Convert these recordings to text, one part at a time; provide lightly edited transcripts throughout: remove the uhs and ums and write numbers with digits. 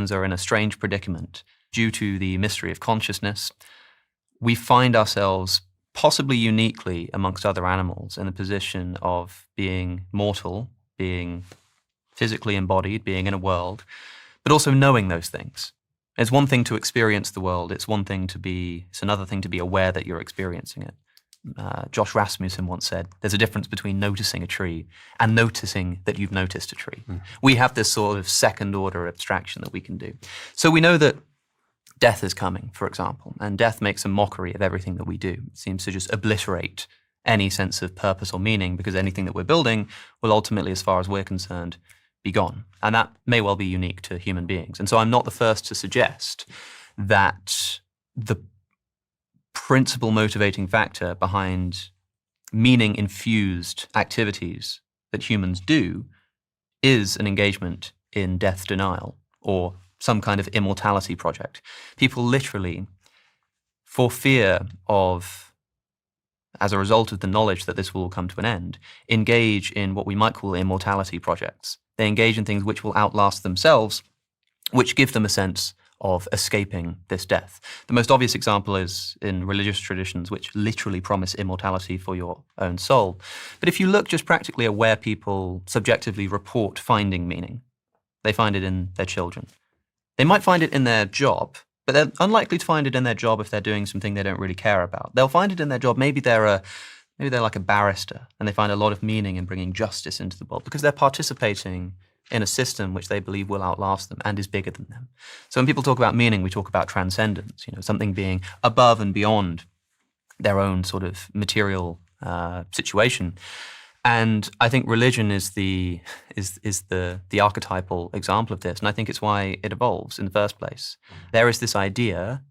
humans are in a strange predicament. Due to the mystery of consciousness, we find ourselves possibly uniquely amongst other animals in a position of being mortal, being physically embodied, being in a world, but also knowing those things. It's one thing to experience the world. It's another thing to be aware that you're experiencing it. Josh Rasmussen once said, there's a difference between noticing a tree and noticing that you've noticed a tree. We have this sort of second order abstraction that we can do. So we know that death is coming, for example, and death makes a mockery of everything that we do. It seems to just obliterate any sense of purpose or meaning, because anything that we're building will ultimately, as far as we're concerned, be gone. And that may well be unique to human beings. And so I'm not the first to suggest that the principal motivating factor behind meaning-infused activities that humans do is an engagement in death denial or some kind of immortality project. People literally, for fear of, as a result of the knowledge that this will come to an end, engage in what we might call immortality projects. They engage in things which will outlast themselves, which give them a sense of escaping this death. The most obvious example is in religious traditions, which literally promise immortality for your own soul. But if you look just practically at where people subjectively report finding meaning, they find it in their children. They might find it in their job, but they're unlikely to find it in their job if they're doing something they don't really care about. They'll find it in their job. Maybe they're like a barrister, and they find a lot of meaning in bringing justice into the world because they're participating in a system which they believe will outlast them and is bigger than them. So when people talk about meaning, we talk about transcendence, something being above and beyond their own sort of material situation. And I think religion is the archetypal example of this, and I think it's why it evolves in the first place. There is this idea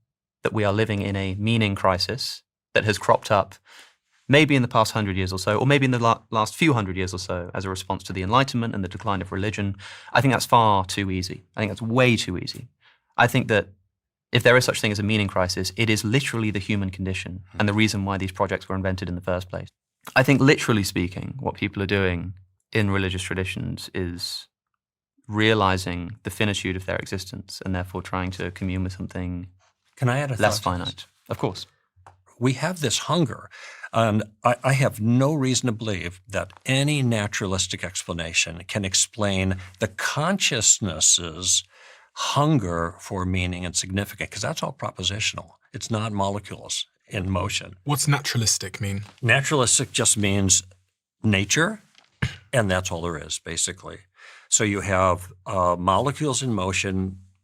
that we are living in a meaning crisis that has cropped up maybe in the past 100 years or so, or maybe in the last few hundred years or so as a response to the Enlightenment and the decline of religion. I think that's far too easy. I think that's way too easy. I think that if there is such thing as a meaning crisis, it is literally the human condition and the reason why these projects were invented in the first place. I think literally speaking, what people are doing in religious traditions is realizing the finitude of their existence and therefore trying to commune with something Can I add a less thought to finite. Of course. We have this hunger, and I have no reason to believe that any naturalistic explanation can explain the consciousness's hunger for meaning and significance, because that's all propositional. It's not molecules in motion. What's naturalistic mean? Naturalistic just means nature, and that's all there is, basically. So you have molecules in motion